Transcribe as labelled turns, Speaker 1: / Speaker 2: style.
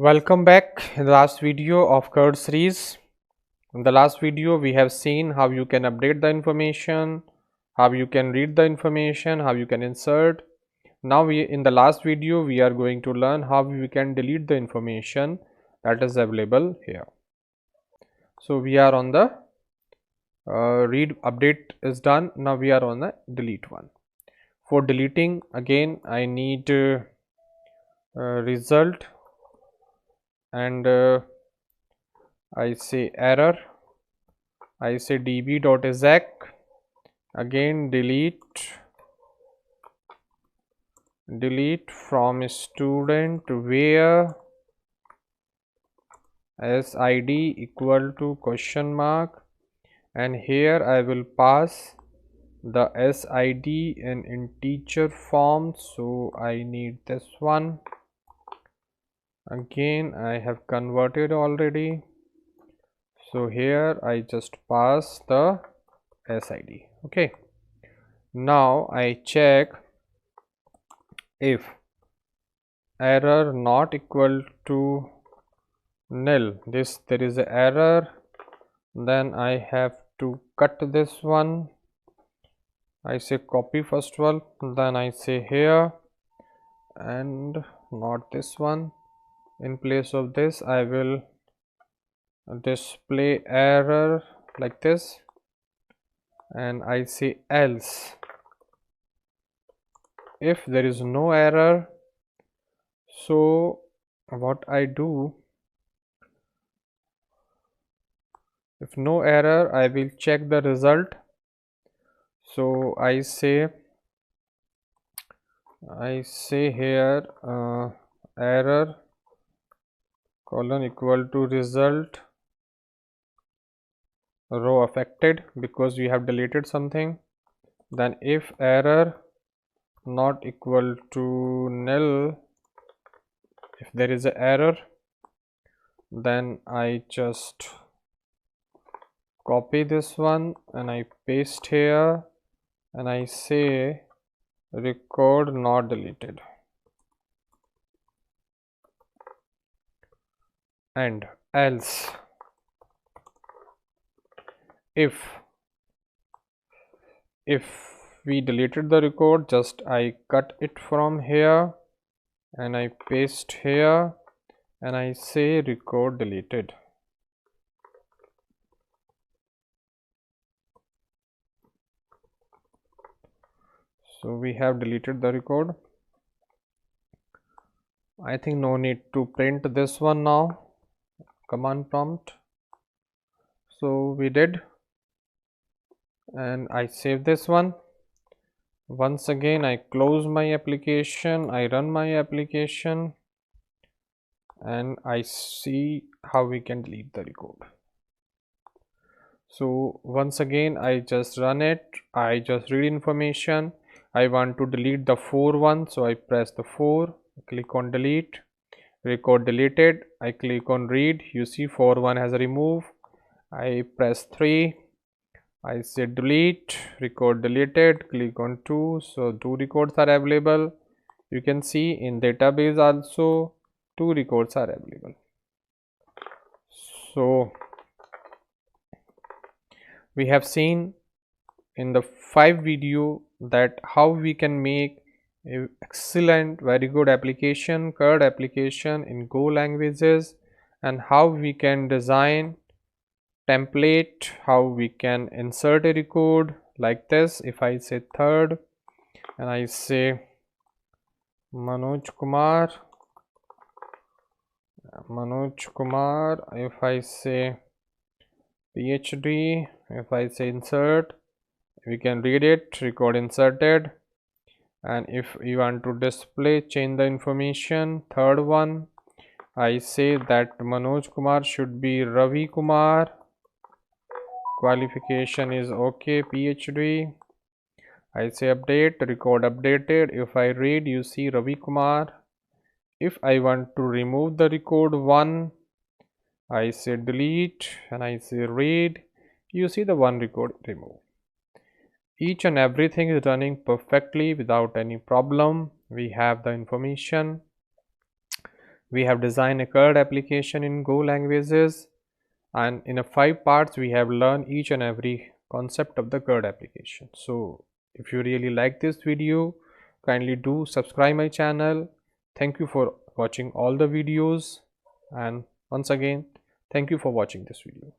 Speaker 1: Welcome back in the last video of CRUD series. In the last video we have seen how you can update the information, how you can read the information, how you can insert. Now in the last video we are going to learn how we can delete the information that is available here. So we are on the read update is done. Now we are on the delete one. For deleting, again I need result and I say error, I say db.exec, again delete from student where sid equal to question mark, and here I will pass the sid in integer form, so I need this one. Again I have converted already, so here I just pass the sid. Okay, now I check if error not equal to nil, there is an error, then I have to cut this one. I say copy first of all, then I say here, and not this one. In place of this I will display error like this, and I say else. If there is no error, so what I do, if no error I will check the result. So I say here error colon equal to result row affected, because we have deleted something. Then if error not equal to nil, if there is an error, then I just copy this one and I paste here, and I say record not deleted, and else if we deleted the record, just I cut it from here and I paste here and I say record deleted. So we have deleted the record. I think no need to print this one now, command prompt. So we did, and I save this one. Once again I close my application, I run my application, and I see how we can delete the record. So once again I just run it, I just read information. I want to delete the 4 one, so I press the 4, click on delete, record deleted, I click on read, you see 4 one has removed. I press 3, I say delete, record deleted, click on 2, so 2 records are available. You can see in database also 2 records are available. So we have seen in the 5 video that how we can make a excellent, very good application, CRUD application in Go languages, and how we can design template, how we can insert a record like this. If I say third and I say Manoj Kumar, if I say PhD, if I say insert, we can read it, record inserted. And if you want to display, change the information, third one, I say that Manoj Kumar should be Ravi Kumar, qualification is okay, PhD. I say update, record updated. If I read, you see Ravi Kumar. If I want to remove the record 1, I say delete and I say read, you see the 1 record removed. Each and everything is running perfectly without any problem. We have the information. We have designed a CRUD application in Go languages, and in 5 parts we have learned each and every concept of the CRUD application. So if you really like this video, kindly do subscribe my channel. Thank you for watching all the videos, and once again thank you for watching this video.